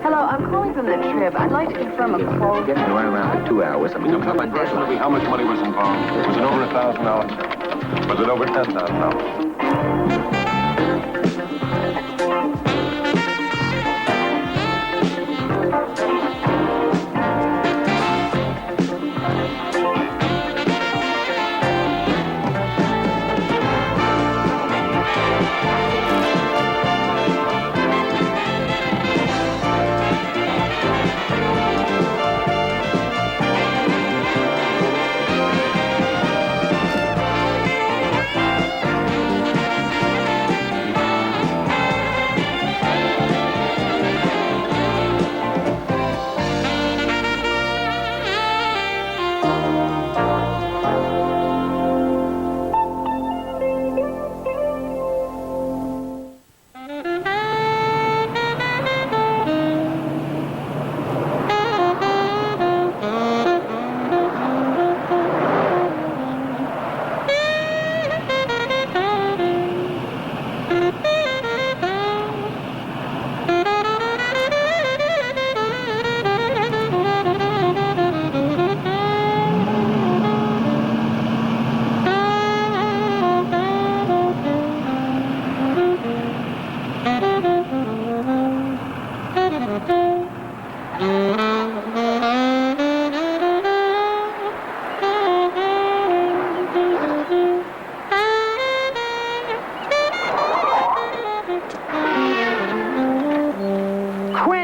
Hello, I'm calling from the Trib. I'd like to confirm a quote. Getting to around 2 hours. The question will be how much money was involved. Was it over $1,000? Was it over $10,000?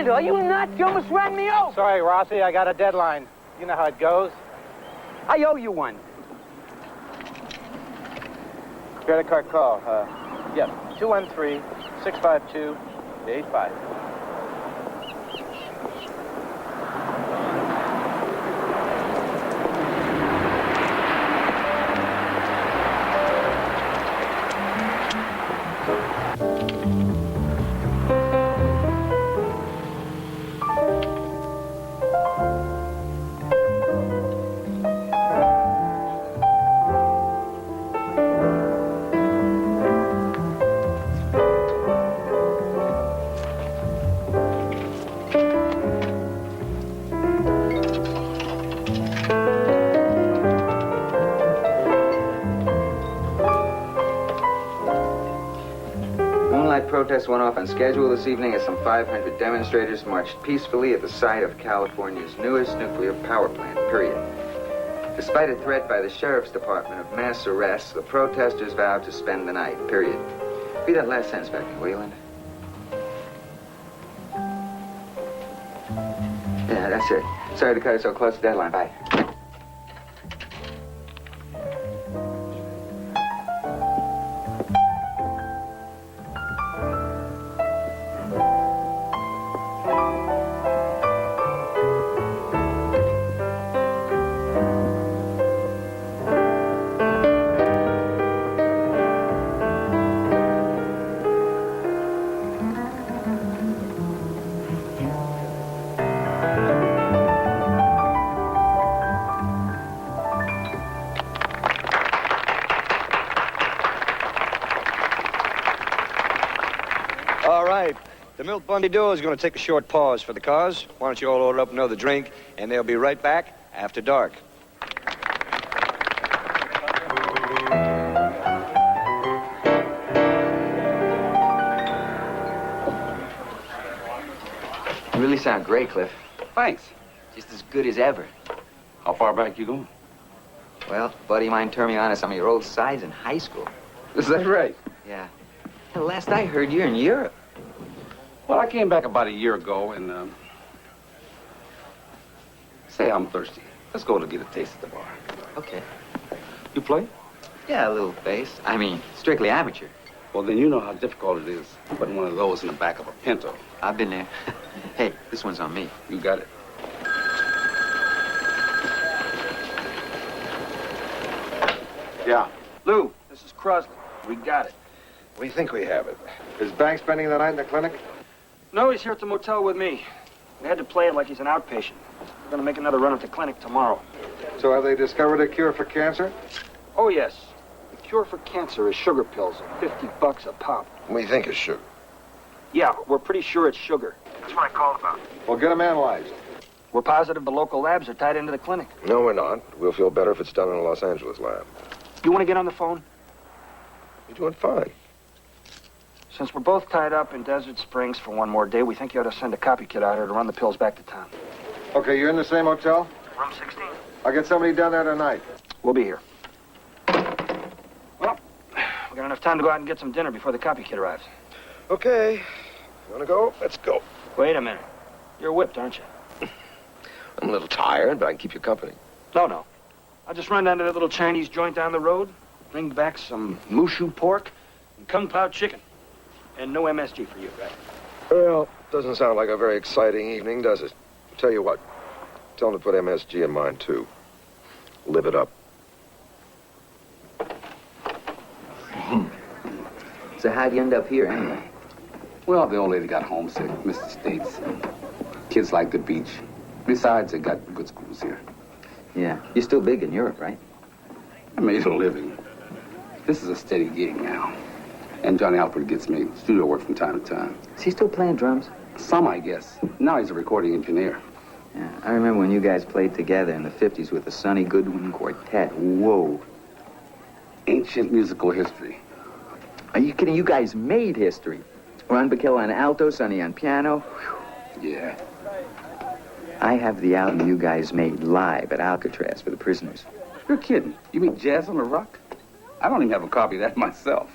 Are you nuts? You almost ran me over. Sorry, Rossi, I got a deadline. You know how it goes. I owe you one. Credit card call. 213-652-85. Protest went off on schedule this evening as some 500 demonstrators marched peacefully at the site of California's newest nuclear power plant, period. Despite a threat by the Sheriff's Department of mass arrests, the protesters vowed to spend the night, period. Read that last sentence back to me, Wayland. Yeah, that's it. Sorry to cut it so close to deadline. Bye. The Milk Bundy Duo is going to take a short pause for the cause. Why don't you all order up another drink, and they'll be right back after dark. You really sound great, Cliff. Thanks. Just as good as ever. How far back you going? Well, buddy of mine turned me on to some of your old sides in high school. Is that right? Yeah. The last I heard, you're in Europe. Well, I came back about a year ago and, say I'm thirsty. Let's go to get a taste at the bar. Okay. You play? Yeah, a little bass. I mean, strictly amateur. Well, then you know how difficult it is putting one of those in the back of a Pinto. I've been there. Hey, this one's on me. You got it. Yeah. Lou, this is Crosley. We got it. We think we have it. Is Bank spending the night in the clinic? No, he's here at the motel with me. We had to play it like he's an outpatient. We're going to make another run at the clinic tomorrow. So have they discovered a cure for cancer? Oh, yes. The cure for cancer is sugar pills at $50 a pop. We think it's sugar. Yeah, we're pretty sure it's sugar. That's what I called about. Well, get them analyzed. We're positive the local labs are tied into the clinic. No, we're not. We'll feel better if it's done in a Los Angeles lab. You want to get on the phone? You're doing fine. Since we're both tied up in Desert Springs for one more day, we think you ought to send a copy kit out here to run the pills back to town. Okay, you're in the same hotel? Room 16. I'll get somebody down there tonight. We'll be here. Well, we got enough time to go out and get some dinner before the copy kit arrives. Okay. You want to go? Let's go. Wait a minute. You're whipped, aren't you? I'm a little tired, but I can keep you company. No. I'll just run down to that little Chinese joint down the road, bring back some mushu pork and kung pao chicken. And no MSG for you, right? Well, doesn't sound like a very exciting evening, does it? Tell you what. Tell him to put MSG in mine, too. Live it up. So how'd you end up here, anyway? Well, the old lady got homesick, missed the States. Kids like the beach. Besides, they got good schools here. Yeah. You're still big in Europe, right? I made a living. This is a steady gig now. And Johnny Alford gets me studio work from time to time. Is he still playing drums? Some, I guess. Now he's a recording engineer. Yeah. I remember when you guys played together in the 50s with the Sonny Goodwin Quartet. Whoa. Ancient musical history. Are you kidding? You guys made history. Ron Bacillo on alto, Sonny on piano. Yeah. I have the album you guys made live at Alcatraz for the prisoners. You're kidding. You mean Jazz on the Rock? I don't even have a copy of that myself.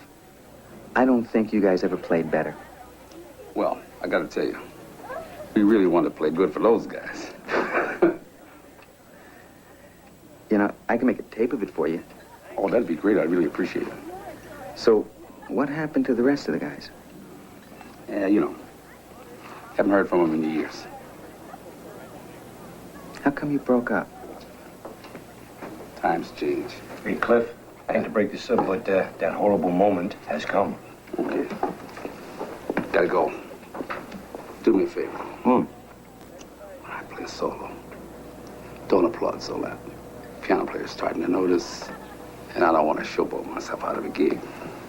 I don't think you guys ever played better. Well, I gotta tell you, we really want to play good for those guys. You know, I can make a tape of it for you. Oh, that'd be great. I'd really appreciate it. So, what happened to the rest of the guys? Yeah, you know, haven't heard from them in years. How come you broke up? Times change. Hey, Cliff, I hate to break this up, but that horrible moment has come. Okay. Gotta go. Do me a favor. When I play a solo, don't applaud so loud. Piano player's starting to notice, and I don't want to showboat myself out of a gig.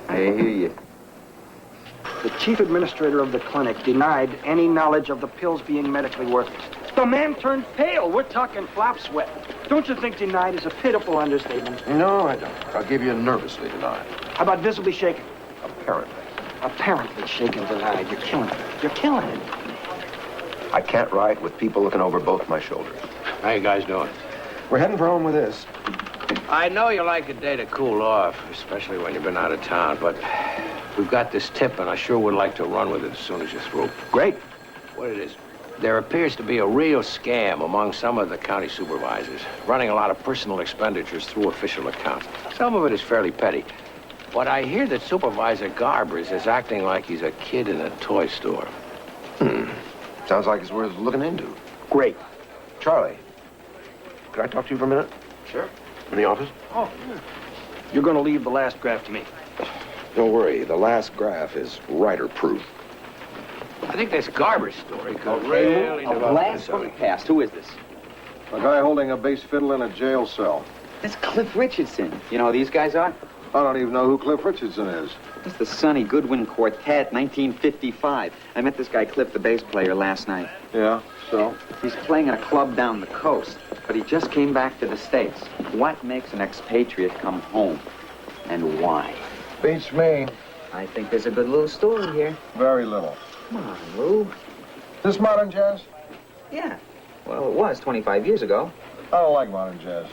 I hear you. The chief administrator of the clinic denied any knowledge of the pills being medically worthless. The man turned pale. We're talking flop sweat. Don't you think denied is a pitiful understatement? No, I don't. I'll give you a nervously denied. How about visibly shaken? Apparently. Apparently shaken denied. You're killing it. You're killing it. I can't ride with people looking over both my shoulders. How you guys doing? We're heading for home with this. I know you like a day to cool off, especially when you've been out of town, but we've got this tip, and I sure would like to run with it as soon as you're through. Great. What it is? There appears to be a real scam among some of the county supervisors, running a lot of personal expenditures through official accounts. Some of it is fairly petty. But I hear that Supervisor Garbers is acting like he's a kid in a toy store. Sounds like it's worth looking into. Great. Charlie, can I talk to you for a minute? Sure. In the office? Oh, yeah. You're going to leave the last graph to me. Don't worry, the last graph is writer-proof. I think this Garbers story could really A blast from the past. Who is this? A guy holding a bass fiddle in a jail cell. That's Cliff Richardson. You know who these guys are? I don't even know who Cliff Richardson is. It's the Sonny Goodwin Quartet, 1955. I met this guy, Cliff, the bass player, last night. Yeah, so? He's playing in a club down the coast, but he just came back to the States. What makes an expatriate come home, and why? Beats me. I think there's a good little story here. Very little. Come on, Lou. This modern jazz? Yeah. Well, it was 25 years ago. I don't like modern jazz.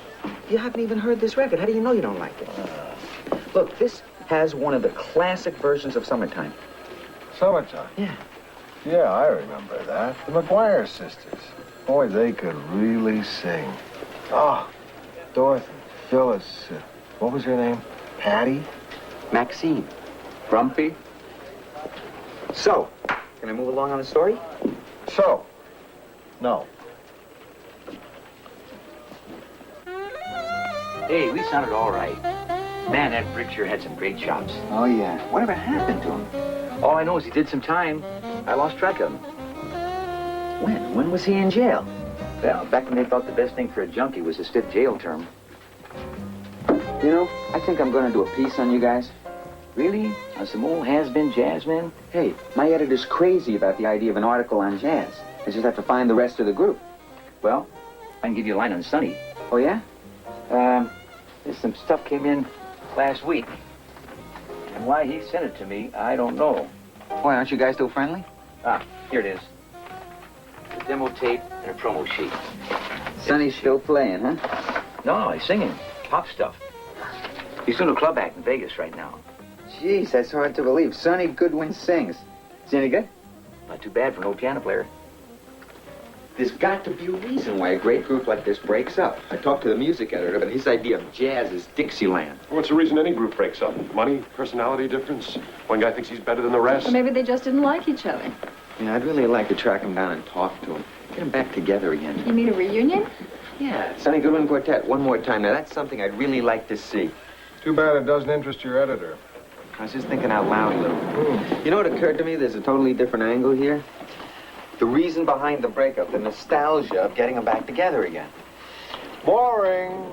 You haven't even heard this record. How do you know you don't like it? Look, this has one of the classic versions of Summertime. Summertime? Yeah. Yeah, I remember that. The McGuire sisters. Boy, they could really sing. Oh, Dorothy, Phyllis, what was her name? Patty? Maxine. Grumpy. So, can I move along on the story? So? No. Hey, we sounded all right. Man, that Brick sure had some great chops. Oh, yeah. Whatever happened to him? All I know is he did some time. I lost track of him. When? When was he in jail? Well, back when they thought the best thing for a junkie was a stiff jail term. You know, I think I'm going to do a piece on you guys. Really? On some old has-been jazz, man? Hey, my editor's crazy about the idea of an article on jazz. I just have to find the rest of the group. Well, I can give you a line on Sonny. Oh, yeah? There's some stuff came in last week. And why he sent it to me, I don't know. Why, aren't you guys still friendly? Ah, here it is. A demo tape and a promo sheet. Sonny's still playing, huh? No, he's singing. Pop stuff. He's doing a club act in Vegas right now. Jeez, that's hard to believe. Sonny Goodwin sings. Is he any good? Not too bad for an old piano player. There's got to be a reason why a great group like this breaks up. I talked to the music editor, but his idea of jazz is Dixieland. What's the reason any group breaks up? Money? Personality difference? One guy thinks he's better than the rest? Or maybe they just didn't like each other. Yeah, I'd really like to track him down and talk to him. Get them back together again. You mean a reunion? Yeah, Sonny Goodwin Quartet, one more time. Now, that's something I'd really like to see. Too bad it doesn't interest your editor. I was just thinking out loud a little. You know what occurred to me? There's a totally different angle here. The reason behind the breakup, the nostalgia of getting them back together again. Boring.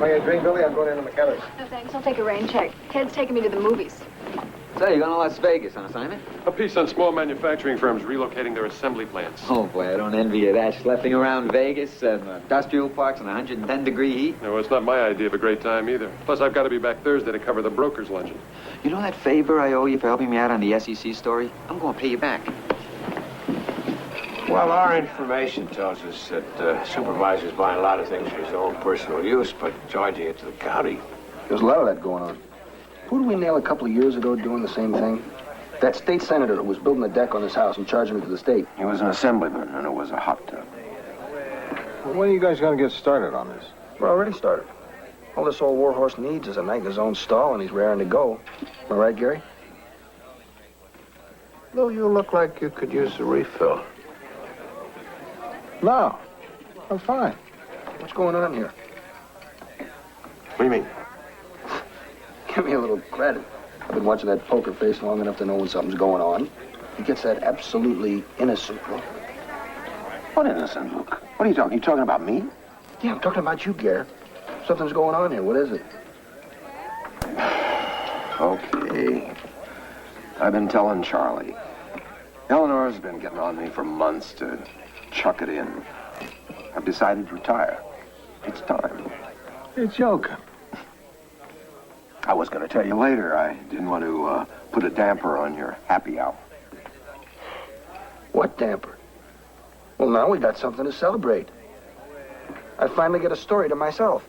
Buy a drink, Billy? I'm going into McKellar's. No, thanks. I'll take a rain check. Ted's taking me to the movies. So, you're going to Las Vegas on assignment? A piece on small manufacturing firms relocating their assembly plants. Oh, boy, I don't envy you that. Schlepping around Vegas, industrial parks in 110-degree heat. No, it's not my idea of a great time either. Plus, I've got to be back Thursday to cover the broker's luncheon. You know that favor I owe you for helping me out on the SEC story? I'm going to pay you back. Well, our information tells us that supervisor's buying a lot of things for his own personal use, but charging it to the county. There's a lot of that going on. Who did we nail a couple of years ago doing the same thing? That state senator who was building a deck on his house and charging it to the state. He was an assemblyman, and it was a hot tub. Well, when are you guys going to get started on this? We're already started. All this old warhorse needs is a night in his own stall, and he's raring to go. Am I right, Gary? Though you look like you could use a refill. No, I'm fine. What's going on here? What do you mean? Give me a little credit. I've been watching that poker face long enough to know when something's going on. He gets that absolutely innocent look. What innocent look? What are you talking? You talking about me? Yeah, I'm talking about you, Gare. Something's going on here. What is it? Okay. I've been telling Charlie. Eleanor's been getting on me for months to chuck it in. I've decided to retire. It's time. You're joking. I was going to tell you later. I didn't want to put a damper on your happy hour. What damper? Well, now we got something to celebrate. I finally get a story to myself.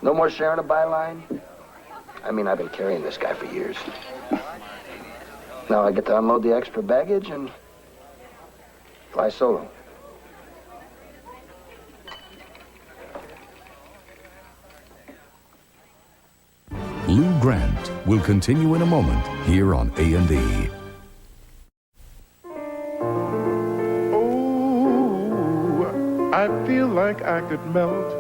No more sharing a byline. I mean, I've been carrying this guy for years. Now I get to unload the extra baggage and fly solo. Lou Grant will continue in a moment here on A&E. Oh, I feel like I could melt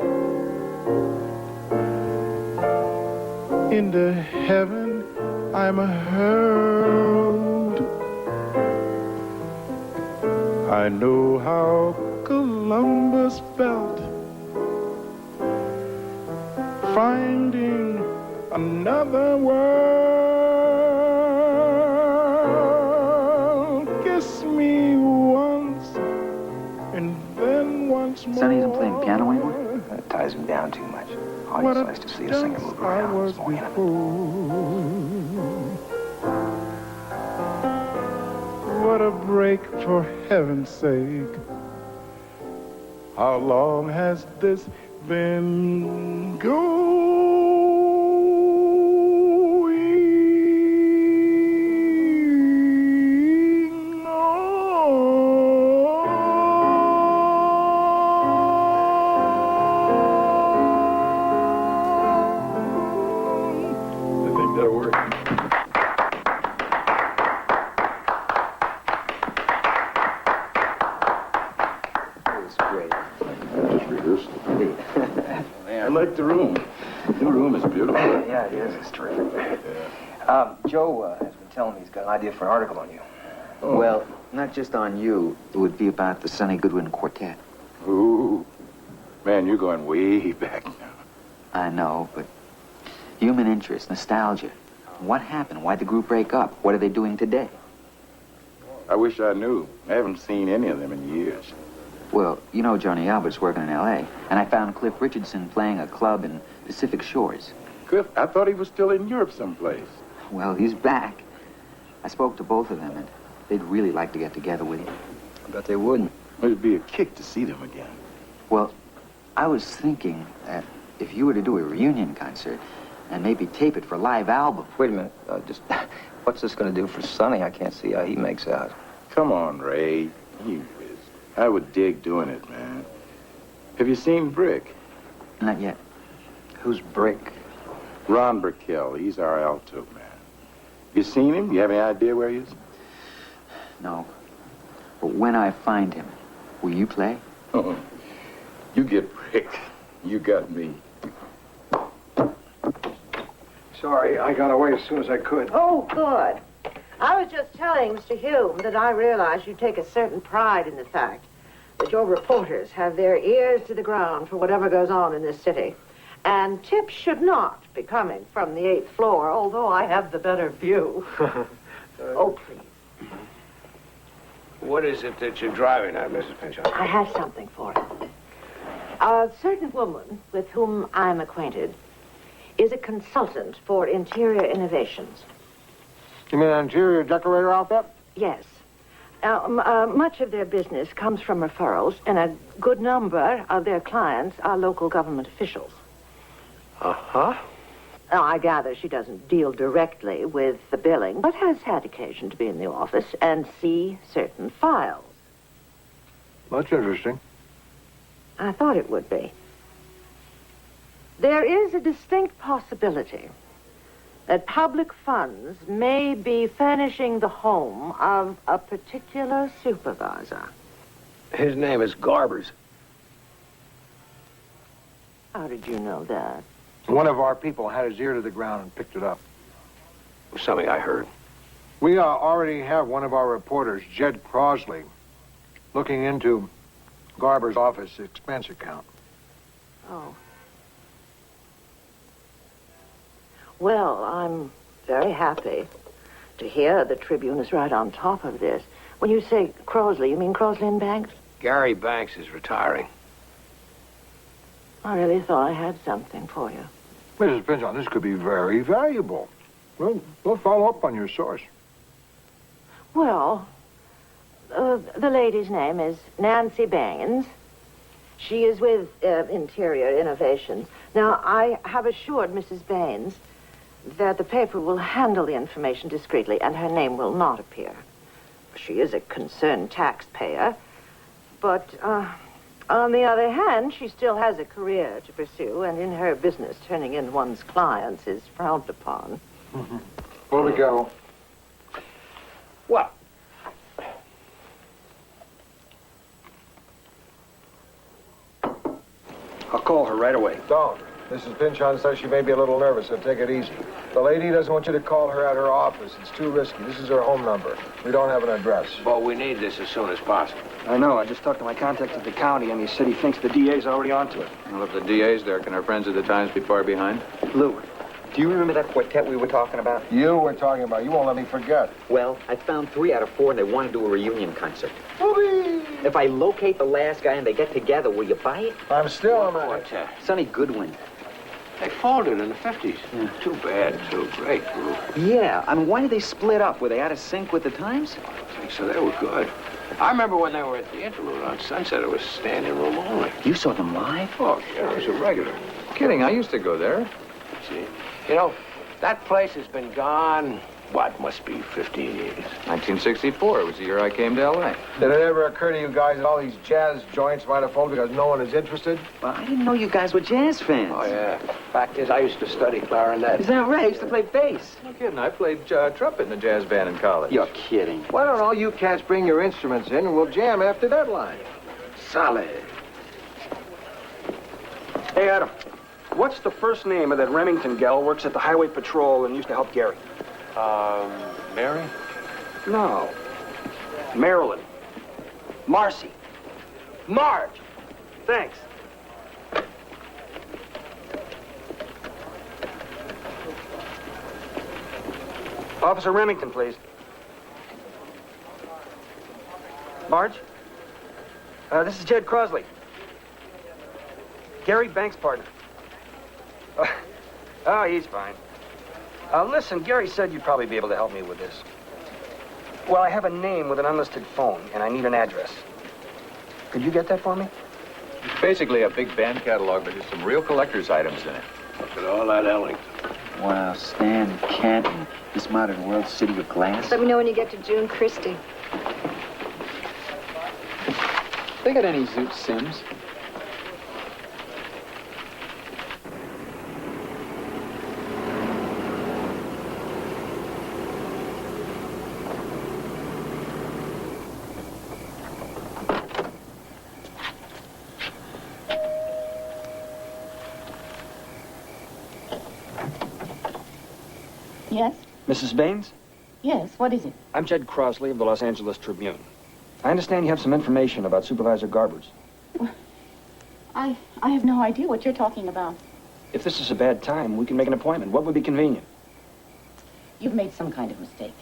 into heaven. I'm hurled. I know how Columbus felt, finding another world. Kiss me once, and then once more. Sonny isn't playing piano anymore? That ties him down too much. All he likes to see a singer move around. It's more intimate. What a break, for heaven's sake. How long has this been going? I like the room. The new room is beautiful. Yeah, it is. It's terrific. Joe has been telling me he's got an idea for an article on you. Oh. Well, not just on you. It would be about the Sonny Goodwin Quartet. Ooh. Man, you're going way back now. I know, but Human interest, nostalgia. What happened? Why'd the group break up? What are they doing today? I wish I knew. I haven't seen any of them in years. Well, you know Johnny Albert's working in L.A., and I found Cliff Richardson playing a club in Pacific Shores. Cliff, I thought he was still in Europe someplace. Well, he's back. I spoke to both of them, and they'd really like to get together with you. I bet they wouldn't. It'd be a kick to see them again. Well, I was thinking that if you were to do a reunion concert and maybe tape it for a live album. Wait a minute. What's this going to do for Sonny? I can't see how he makes out. Come on, Ray. You whiz. I would dig doing it, man. Have you seen Brick? Not yet. Who's Brick? Ron Burkell. He's our alto man. You seen him? You have any idea where he is? No. But when I find him, will you play? Oh, you get Brick. You got me. Sorry, I got away as soon as I could. Oh, good. I was just telling Mr. Hume that I realize you take a certain pride in the fact that your reporters have their ears to the ground for whatever goes on in this city. And tips should not be coming from the 8th floor, although I have the better view. Oh, please. What is it that you're driving at, Mrs. Pinchot? I have something for you. A certain woman with whom I'm acquainted is a consultant for interior innovations. You mean an interior decorator outfit? Yes. Now, much of their business comes from referrals, and a good number of their clients are local government officials. Uh-huh. Now, I gather she doesn't deal directly with the billing, but has had occasion to be in the office and see certain files. That's interesting. I thought it would be. There is a distinct possibility that public funds may be furnishing the home of a particular supervisor. His name is Garbers. How did you know that? One of our people had his ear to the ground and picked it up. Something I heard. We already have one of our reporters, Jed Crosley, looking into Garber's office expense account. Oh. Well, I'm very happy to hear the Tribune is right on top of this. When you say Crosley, you mean Crosley and Banks? Gary Banks is retiring. I really thought I had something for you. Mrs. Pinchot, this could be very valuable. We'll follow up on your source. Well, the lady's name is Nancy Baines. She is with Interior Innovations. Now, I have assured Mrs. Baines that the paper will handle the information discreetly and her name will not appear. She is a concerned taxpayer, but on the other hand, she still has a career to pursue, and in her business, turning in one's clients is frowned upon. Mm-hmm. Where we go? What? I'll call her right away. Don't. Mrs. Pinchon says she may be a little nervous, so take it easy. The lady doesn't want you to call her at her office. It's too risky. This is her home number. We don't have an address. But we need this as soon as possible. I know. I just talked to my contact at the county, and he said he thinks the DA's already onto it. Well, if the DA's there, can our friends at the Times be far behind? Lou, do you remember that quartet we were talking about? You were talking about. You won't let me forget. Well, I found 3 out of 4, and they want to do a reunion concert. If I locate the last guy and they get together, will you buy it? I'm still on my... Quartet. Sonny Goodwin. They folded in the 50s. Yeah. Too bad, too. Great group. Yeah, I mean, why did they split up? Were they out of sync with the times? I don't think so. They were good. I remember when they were at the Interlude on Sunset, it was standing room only. You saw them live? Oh, sure, it was a regular. Kidding, I used to go there. See, you know, that place has been gone, what, must be 15 years. 1964 was the year I came to L.A. Did it ever occur to you guys that all these jazz joints might have folded because no one is interested? Well, I didn't know you guys were jazz fans. Oh, yeah. Fact is, I used to study clarinet. Is that right? I used to play bass. No kidding, I played trumpet in a jazz band in college. You're kidding. Why don't all you cats bring your instruments in and we'll jam after deadline? Solid. Hey, Adam. What's the first name of that Remington gal who works at the Highway Patrol and used to help Gary? Mary? No. Marilyn. Marcy. Marge. Thanks. Officer Remington, please. Marge? This is Jed Crosley. Gary Banks' partner. Oh, he's fine. Listen, Gary said you'd probably be able to help me with this. Well, I have a name with an unlisted phone, and I need an address. Could you get that for me? It's basically a big band catalog, but there's some real collector's items in it. Look at all that Ellington. Wow, Stan, Kent, and this modern world city of glass. Let me know when you get to June Christie. They got any Zoot Sims? Yes? Mrs. Baines? Yes, what is it? I'm Jed Crosley of the Los Angeles Tribune. I understand you have some information about Supervisor Garbers. I have no idea what you're talking about. If this is a bad time, we can make an appointment. What would be convenient? You've made some kind of mistake.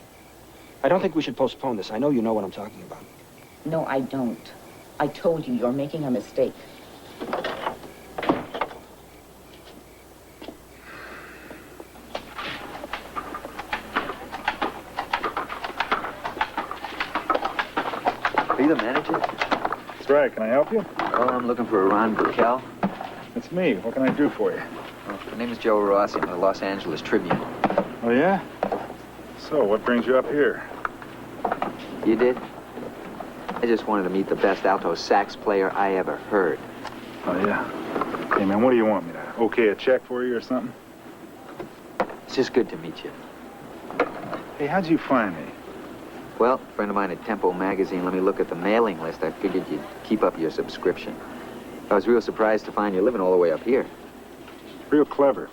I don't think we should postpone this. I know you know what I'm talking about. No, I don't. I told you you're making a mistake. Are you the manager? That's right. Can I help you? Oh, I'm looking for Ron Burkell. It's me. What can I do for you? Oh, my name is Joe Rossi. I'm the Los Angeles Tribune. Oh, yeah? So, what brings you up here? You did? I just wanted to meet the best alto sax player I ever heard. Oh, yeah? Hey, man, what do you want me to? Okay, a check for you or something? It's just good to meet you. Hey, how'd you find me? Well, a friend of mine at Tempo magazine let me look at the mailing list. I figured you'd keep up your subscription. I was real surprised to find you living all the way up here. Real clever.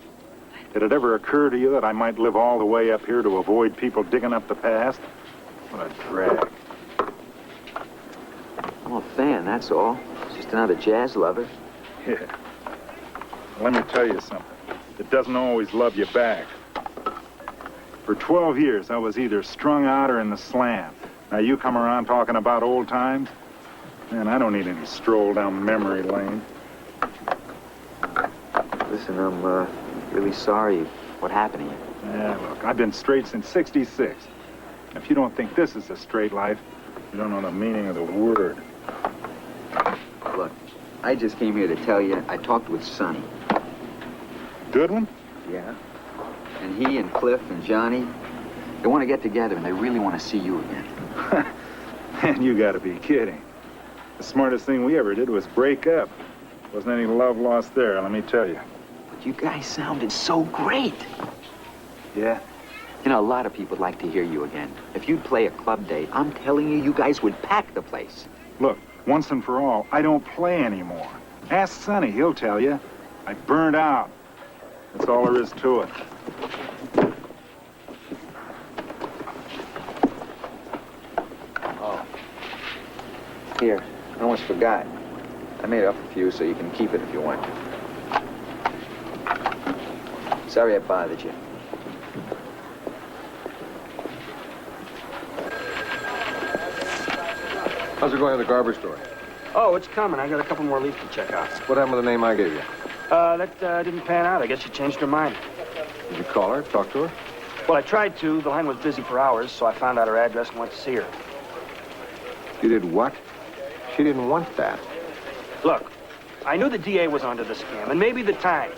Did it ever occur to you that I might live all the way up here to avoid people digging up the past? What a drag. I'm a fan, that's all. Just another jazz lover. Yeah. Let me tell you something. It doesn't always love you back. For 12 years, I was either strung out or in the slam. Now, you come around talking about old times? Man, I don't need any stroll down memory lane. Listen, I'm really sorry what happened to you. Yeah, look, I've been straight since '66. If you don't think this is a straight life, you don't know the meaning of the word. Look, I just came here to tell you I talked with Sonny. Good one? Yeah. And he and Cliff and Johnny, they want to get together and they really want to see you again. Man, you gotta be kidding. The smartest thing we ever did was break up. Wasn't any love lost there, let me tell you. But you guys sounded so great. Yeah? You know, a lot of people would like to hear you again. If you'd play a club date, I'm telling you, you guys would pack the place. Look, once and for all, I don't play anymore. Ask Sonny, he'll tell you. I burned out. That's all there is to it. Oh. Here, I almost forgot. I made up a few so you can keep it if you want. Sorry I bothered you. How's it going at the Garber store? Oh, it's coming. I got a couple more leads to check out. What happened with the name I gave you? That didn't pan out. I guess she changed her mind. Did you call her, talk to her? Well, I tried to. The line was busy for hours, so I found out her address and went to see her. You did what? She didn't want that. Look, I knew the DA was onto the scam, and maybe the Times.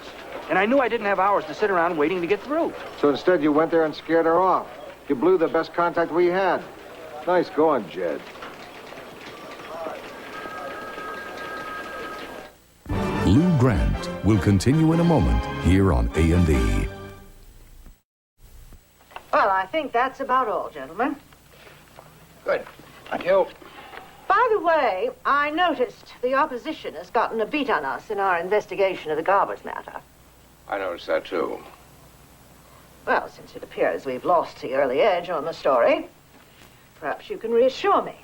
And I knew I didn't have hours to sit around waiting to get through. So instead you went there and scared her off. You blew the best contact we had. Nice going, Jed. Lou Grant will continue in a moment here on A&E. Well, I think that's about all, gentlemen. Good. Thank you. By the way, I noticed the opposition has gotten a beat on us in our investigation of the Garbers matter. I noticed that, too. Well, since it appears we've lost the early edge on the story, perhaps you can reassure me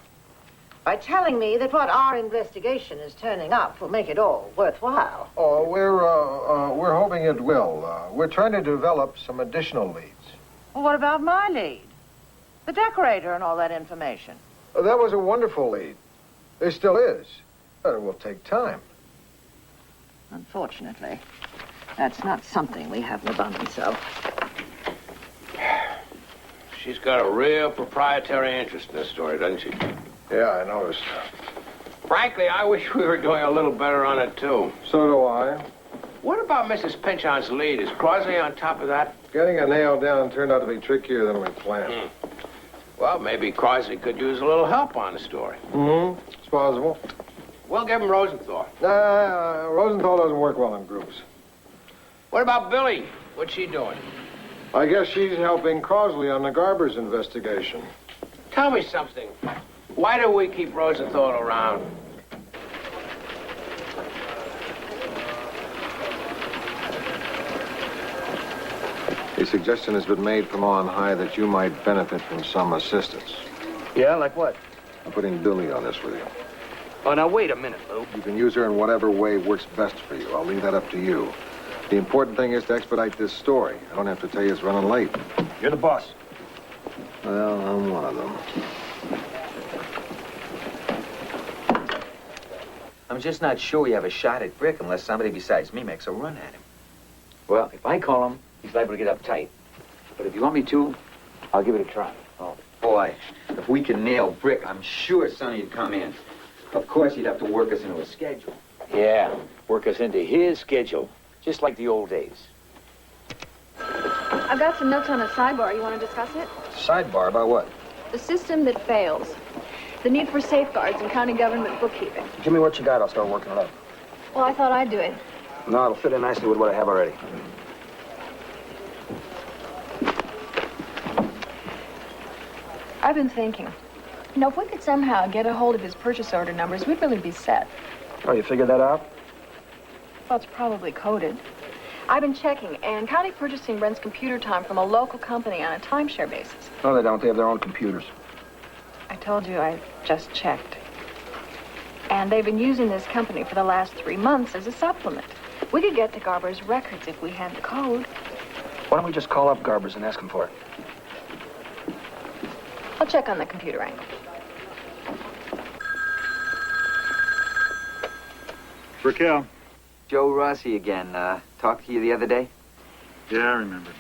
by telling me that what our investigation is turning up will make it all worthwhile. Oh, we're hoping it will. We're trying to develop some additional leads. Well, what about my lead? The decorator and all that information. That was a wonderful lead. There still is. But it will take time. Unfortunately, that's not something we have an abundance of. She's got a real proprietary interest in this story, doesn't she? Yeah, I noticed. Frankly, I wish we were doing a little better on it, too. So do I. What about Mrs. Pinchon's lead? Is Crosley on top of that? Getting a nail down turned out to be trickier than we planned. Well, maybe Crosley could use a little help on the story. It's possible. We'll give him Rosenthal. Rosenthal doesn't work well in groups. What about Billy? What's she doing? I guess she's helping Crosley on the Garbers investigation. Tell me something. Why do we keep Rosenthal around? A suggestion has been made from on high that you might benefit from some assistance. Yeah, like what? I'm putting Billy on this with you. Oh, now wait a minute, Lou. You can use her in whatever way works best for you. I'll leave that up to you. The important thing is to expedite this story. I don't have to tell you it's running late. You're the boss. Well, I'm one of them. I'm just not sure we have a shot at Brick unless somebody besides me makes a run at him. Well, if I call him, he's liable to get uptight. But if you want me to, I'll give it a try. Oh, boy, if we can nail Brick, I'm sure Sonny'd come in. Of course, he'd have to work us into a schedule. Yeah, work us into his schedule, just like the old days. I've got some notes on a sidebar. You want to discuss it? Sidebar about what? The system that fails. The need for safeguards in county government bookkeeping. Give me what you got. I'll start working it up. Well, I thought I'd do it. No, it'll fit in nicely with what I have already. I've been thinking. You know, if we could somehow get a hold of his purchase order numbers, we'd really be set. Oh, you figured that out? Well, it's probably coded. I've been checking, and county purchasing rents computer time from a local company on a timeshare basis. No, they don't. They have their own computers. I told you I just checked. And they've been using this company for the last 3 months as a supplement. We could get to Garber's records if we had the code. Why don't we just call up Garber's and ask him for it? I'll check on the computer angle. Raquel. Joe Rossi again. Talked to you the other day? Yeah, I remember.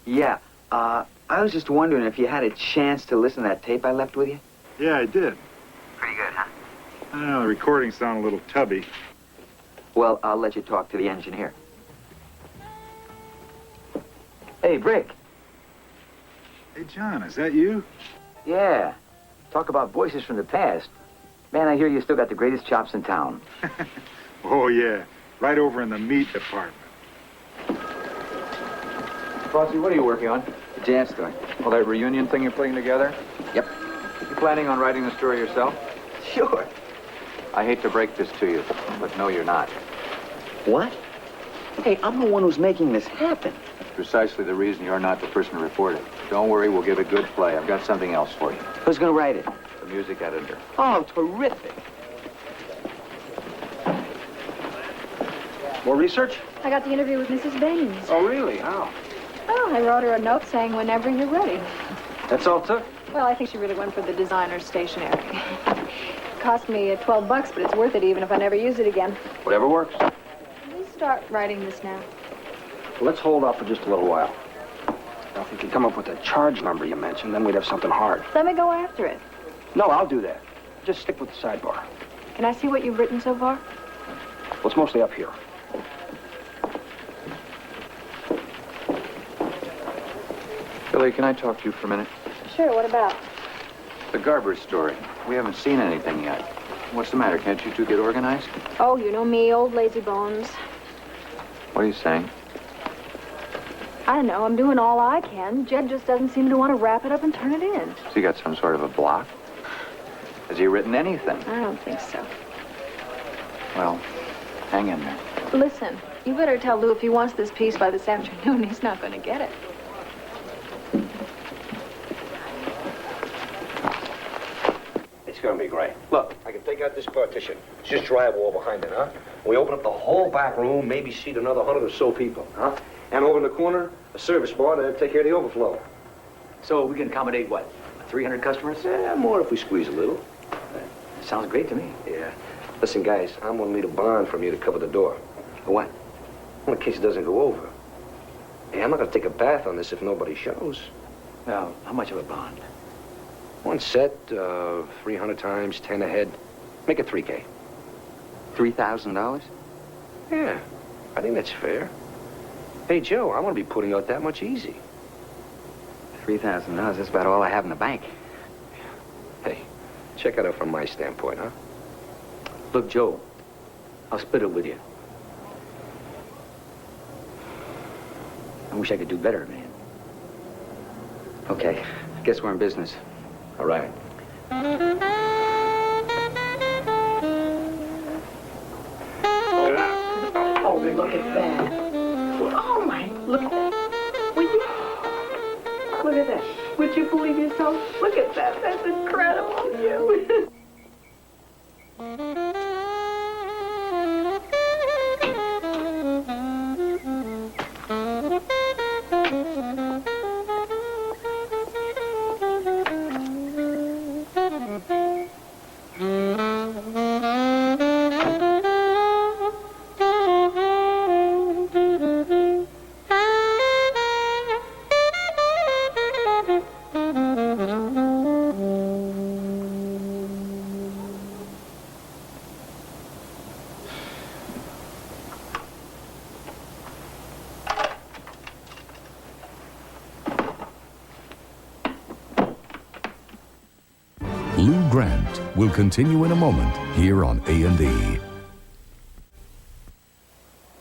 Yeah. I was just wondering if you had a chance to listen to that tape I left with you? Yeah, I did. Pretty good, huh? Well, the recordings sound a little tubby. Well, I'll let you talk to the engineer. Hey, Brick. Hey, John, is that you? Yeah. Talk about voices from the past. Man, I hear you still got the greatest chops in town. Oh, yeah. Right over in the meat department. Frosty, what are you working on? The jam story. Well, that reunion thing you're putting together? Yep. You planning on writing the story yourself? Sure. I hate to break this to you, but no, you're not. What? Hey, I'm the one who's making this happen. That's precisely the reason you're not the person to report it. Don't worry, we'll give it good play. I've got something else for you. Who's gonna write it? The music editor. Oh, terrific. More research? I got the interview with Mrs. Baines. Oh, really? How? Oh, I wrote her a note saying whenever you're ready. That's all it took? Well, I think she really went for the designer's stationery. Cost me $12, but it's worth it even if I never use it again. Whatever works. Can we start writing this now? Well, let's hold off for just a little while. Now, if we could come up with that charge number you mentioned, then we'd have something hard. Let me go after it. No, I'll do that. Just stick with the sidebar. Can I see what you've written so far? Well, it's mostly up here. Billy, can I talk to you for a minute? Sure, what about? The Garber story. We haven't seen anything yet. What's the matter? Can't you two get organized? Oh, you know me, old lazy bones. What are you saying? I don't know, I'm doing all I can. Jed just doesn't seem to want to wrap it up and turn it in. Has he got some sort of a block? Has he written anything? I don't think so. Well, hang in there. Listen, you better tell Lou if he wants this piece by this afternoon, he's not going to get it. It's gonna be great. Look, I can take out this partition. It's just drywall behind it, huh? We open up the whole back room, maybe seat another 100 or so people, huh? And over in the corner, a service bar to take care of the overflow. So we can accommodate, what, 300 customers? Yeah, more if we squeeze a little. Sounds great to me. Yeah. Listen, guys, I'm gonna need a bond from you to cover the door. What? Well, in case it doesn't go over. Hey, I'm not gonna take a bath on this if nobody shows. Well, how much of a bond? One set, 300 times 10 a head. Make it 3K. $3,000? Yeah, I think that's fair. Hey, Joe, I'm gonna be putting out that much easy. $3,000, that's about all I have in the bank. Hey, check it out from my standpoint, huh? Look, Joe, I'll split it with you. I wish I could do better, man. Okay, guess we're in business. All right. Oh, look at that. Oh, my, look at that. Would you? Look at that. Would you believe yourself? Look at that. That's incredible. You. Lou Grant will continue in a moment here on A&E.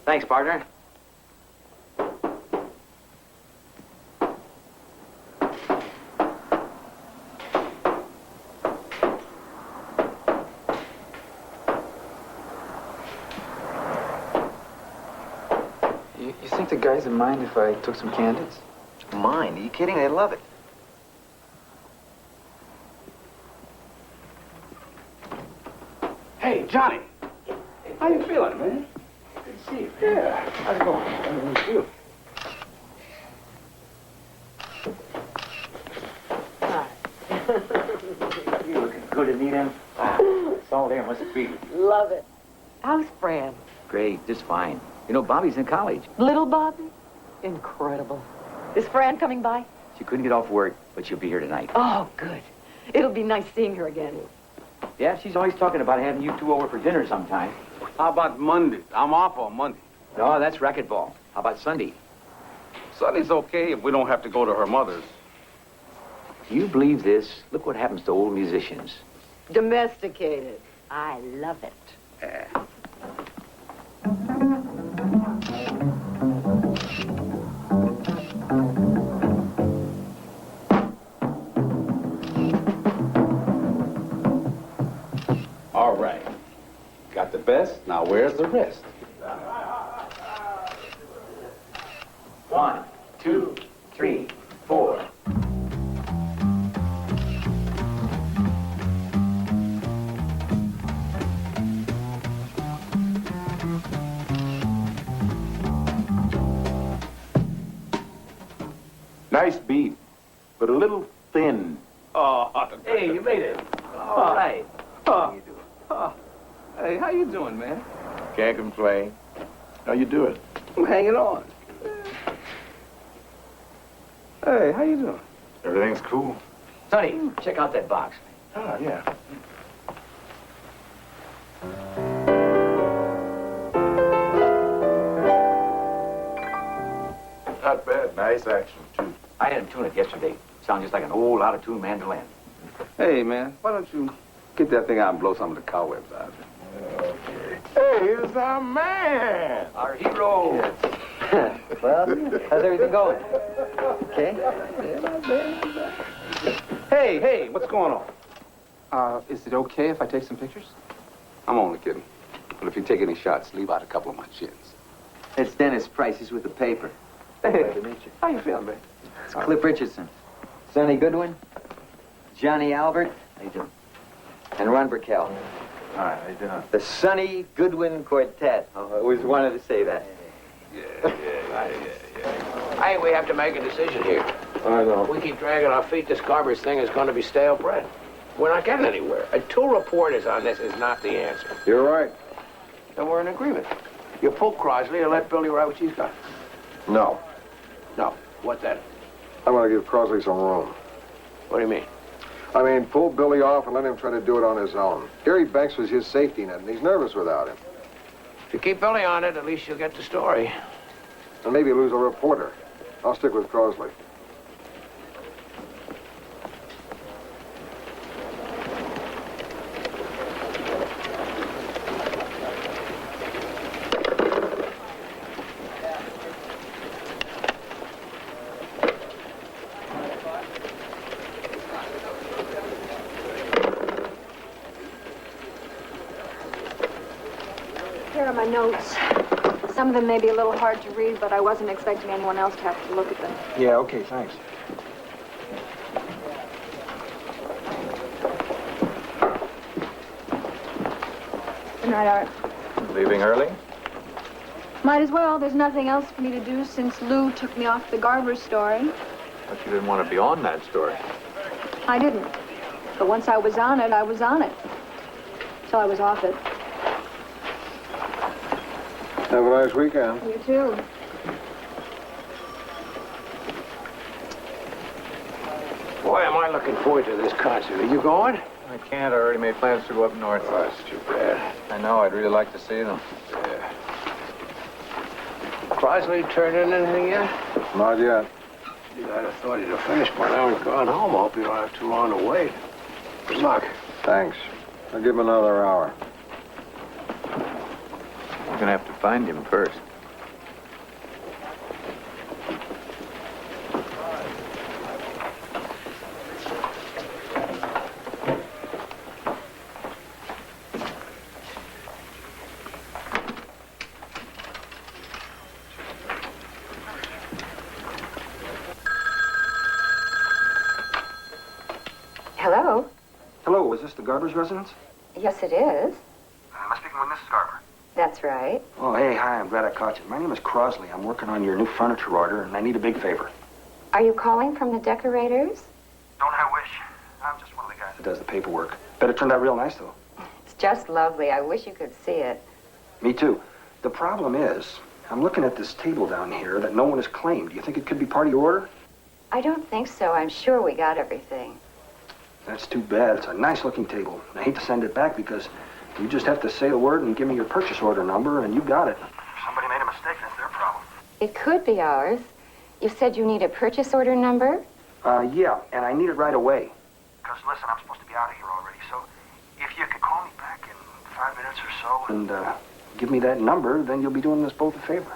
Thanks, partner. You think the guys would mind if I took some candids? Mind? Are you kidding? They love it. Hey, Johnny. How you feeling, man? Good to see you. Yeah. How's it going? How are you? You looking good to meet him? It's all there. Must be. Love it. How's Fran? Great. Just fine. You know, Bobby's in college. Little Bobby? Incredible. Is Fran coming by? She couldn't get off work, but she'll be here tonight. Oh, good. It'll be nice seeing her again. Yeah, she's always talking about having you two over for dinner sometime. How about Monday? I'm off on Monday. No, that's racquetball. How about Sunday? Sunday's okay if we don't have to go to her mother's. Do you believe this? Look what happens to old musicians. Domesticated. I love it. All right. Got the best. Now where's the rest? 1, 2, 3, 4. Nice beat, but a little thin. Oh, Hey, you made it. All right. How you doing? Hey, how you doing, man? Can't complain. How you doing? I'm hanging on. Hey, how you doing? Everything's cool. Sonny, check out that box. Oh, yeah. Not bad. Nice action, too. I had him tune it yesterday. Sounds just like an old out-of-tune mandolin. Hey, man, why don't you get that thing out and blow some of the cobwebs out of it? Okay. Hey, here's our man. Our hero. Well, how's everything going? Okay? Hey, what's going on? Is it okay if I take some pictures? I'm only kidding. But if you take any shots, leave out a couple of my chins. It's Dennis Price. He's with the paper. Hey, Glad to meet you. how you feeling, man? It's Cliff Richardson. Sonny Goodwin. Johnny Albert. How you doing? And Ron Burkell. All right, how you doing? The Sonny Goodwin Quartet. I always wanted to say that. Yeah. Hey, we have to make a decision here. I know. If we keep dragging our feet, this Garber's thing is going to be stale bread. We're not getting anywhere. And 2 reporters on this is not the answer. You're right. Then we're in agreement. You pull Crosley and let Billy write what she's got. No. No. What then? I'm going to give Crosley some room. What do you mean? I mean, pull Billy off and let him try to do it on his own. Gary Banks was his safety net, and he's nervous without him. If you keep Billy on it, at least you'll get the story. And maybe lose a reporter. I'll stick with Crosley. Here are my notes. Some of them may be a little hard to read, but I wasn't expecting anyone else to have to look at them. Yeah, okay, thanks. Good night, Art. Leaving early? Might as well. There's nothing else for me to do since Lou took me off the Garber story. But you didn't want to be on that story. I didn't. But once I was on it, I was on it. Till I was off it. Have a nice weekend. You too. Boy, am I looking forward to this concert. Are you going? I can't. I already made plans to go up north. Oh, that's too bad. I know. I'd really like to see them. Yeah. Crosley turned in anything yet? Not yet. I'd have thought he'd have finished by now and gone home. I hope you don't have too long to wait. Good luck. Thanks. I'll give him another hour. You're going to have to find him first. Hello? Hello, is this the Garber's residence? Yes, it is. Am I speaking with Mrs. Garber? That's right. Oh, hey, hi, I'm glad I caught you. My name is Crosley. I'm working on your new furniture order, and I need a big favor. Are you calling from the decorators? Don't I wish? I'm just one of the guys that does the paperwork. Bet it turned out real nice, though. It's just lovely. I wish you could see it. Me too. The problem is, I'm looking at this table down here that no one has claimed. Do you think it could be part of your order? I don't think so. I'm sure we got everything. That's too bad. It's a nice-looking table. I hate to send it back because you just have to say the word and give me your purchase order number, and you got it. If somebody made a mistake, that's their problem. It could be ours. You said you need a purchase order number? Yeah, and I need it right away. Because, listen, I'm supposed to be out of here already, so if you could call me back in 5 minutes or so and give me that number, then you'll be doing us both a favor.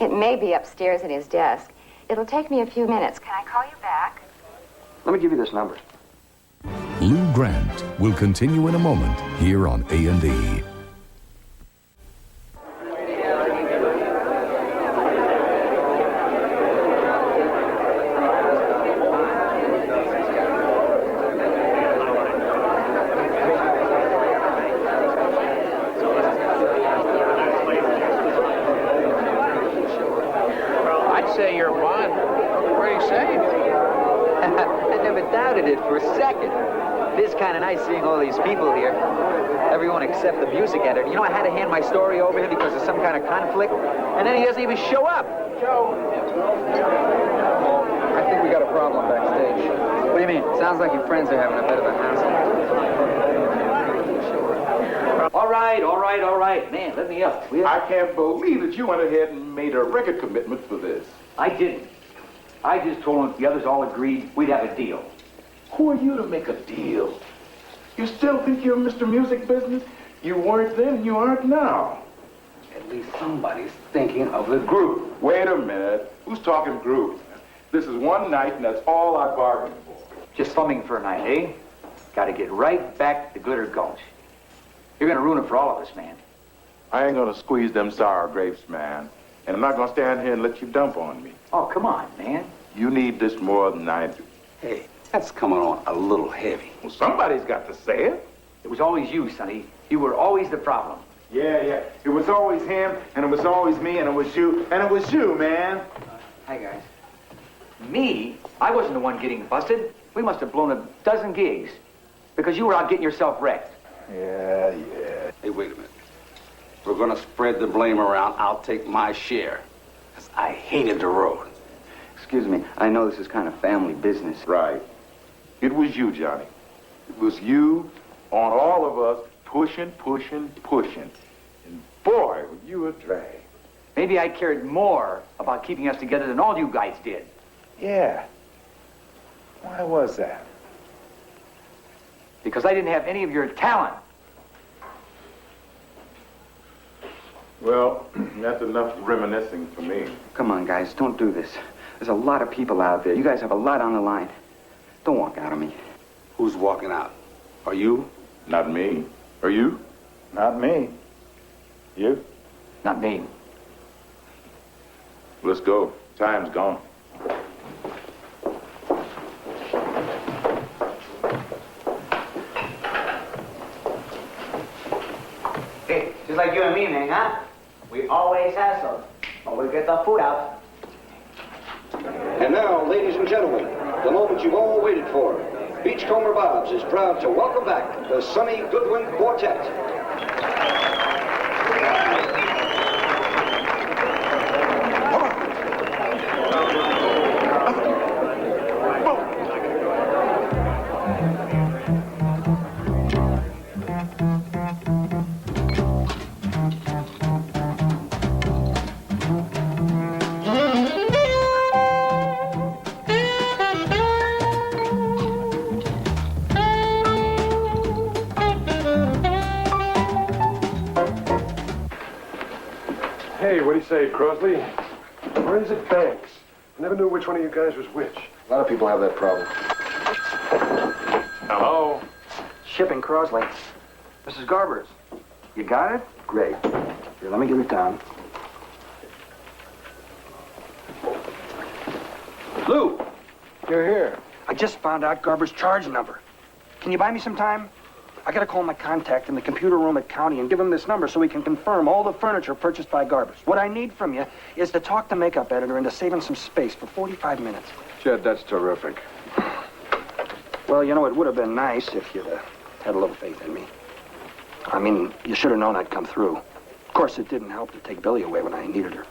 It may be upstairs in his desk. It'll take me a few minutes. Can I call you back? Let me give you this number. Lou Grant will continue in a moment here on A&E. I'd say your bond pretty safe. I never doubted it for a second. It is kind of nice seeing all these people here. Everyone except the music editor. You know, I had to hand my story over him because of some kind of conflict, and then he doesn't even show up. I think we got a problem backstage. What do you mean? Sounds like your friends are having a bit of a hassle. All right. Man, let me up. I can't believe that you went ahead and made a record commitment for this. I didn't. I just told him if the others all agreed, we'd have a deal. Who are you to make a deal? You still think you're Mr. Music Business? You weren't then and you aren't now. At least somebody's thinking of the groove. Wait a minute. Who's talking groove? This is one night and that's all I bargained for. Just slumming for a night, eh? Gotta get right back to Glitter Gulch. You're gonna ruin it for all of us, man. I ain't gonna squeeze them sour grapes, man. And I'm not gonna stand here and let you dump on me. Oh, come on, man. You need this more than I do. Hey, that's coming on a little heavy. Well, somebody's got to say it. It was always you, Sonny. You were always the problem. Yeah. It was always him, and it was always me, and it was you, man. Hi, guys. Me? I wasn't the one getting busted. We must have blown a dozen gigs because you were out getting yourself wrecked. Yeah. Hey, wait a minute. If we're gonna spread the blame around, I'll take my share. 'Cause I hated the road. Excuse me, I know this is kind of family business. Right. It was you, Johnny. It was you on all of us pushing. And boy, were you a drag. Maybe I cared more about keeping us together than all you guys did. Yeah. Why was that? Because I didn't have any of your talent. Well, that's enough reminiscing for me. Come on, guys, don't do this. There's a lot of people out there. You guys have a lot on the line. Don't walk out on me. Who's walking out? Are you? Not me. Are you? Not me. You? Not me. Let's go. Time's gone. Hey, just like you and me, man, huh? We always hassle. Always get the food out. And now, ladies and gentlemen, the moment you've all waited for. Beachcomber Bob's is proud to welcome back the Sonny Goodwin Quartet. Hey, what do you say, Crosley? Or is it Banks? I never knew which one of you guys was which. A lot of people have that problem. Hello? Shipping Crosley. Mrs. Garber's. You got it? Great. Here, let me get it down. Lou! You're here. I just found out Garber's charge number. Can you buy me some time? I gotta call my contact in the computer room at County and give him this number so he can confirm all the furniture purchased by Garber's. What I need from you is to talk the makeup editor into saving some space for 45 minutes. Jed, that's terrific. Well, you know, it would have been nice if you'd had a little faith in me. I mean, you should have known I'd come through. Of course, it didn't help to take Billy away when I needed her.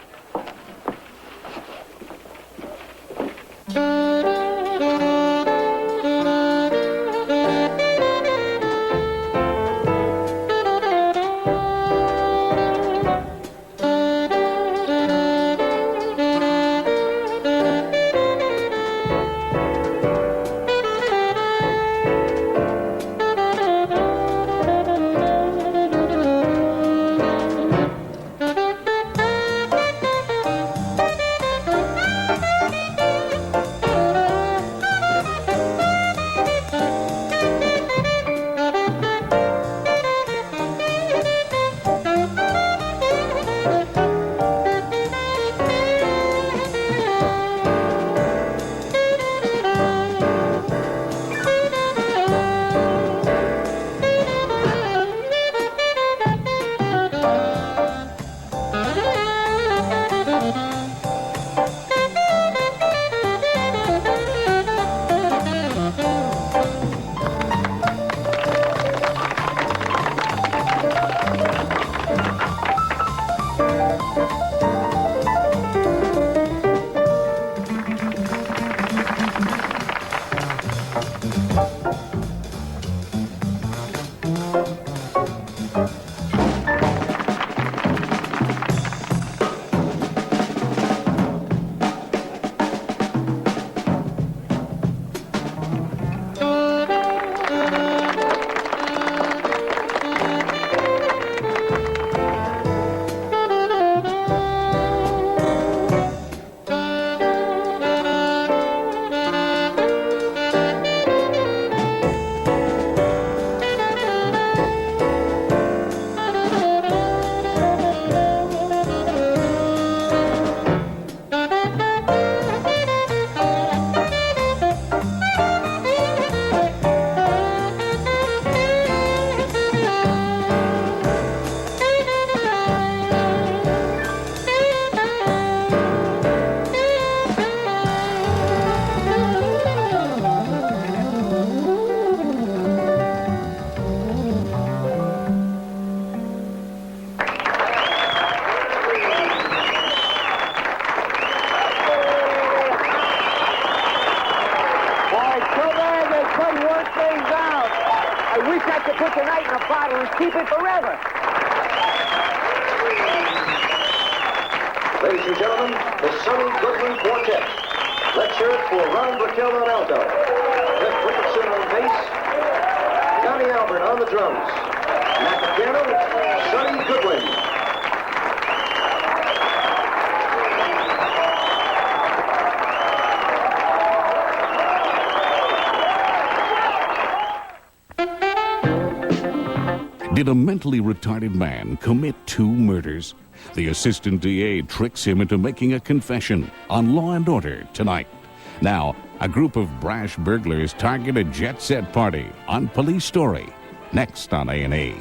I wish I could put tonight in a bottle and keep it forever. Ladies and gentlemen, the Sonny Goodwin Quartet. Let's hear it for Ron Brickell on alto, Cliff Ricketson on bass, Johnny Albert on the drums, and at the piano, Sonny Goodwin. Did a mentally retarded man commit 2 murders? The assistant DA tricks him into making a confession on Law & Order tonight. Now, a group of brash burglars target a jet-set party on Police Story, next on A&E.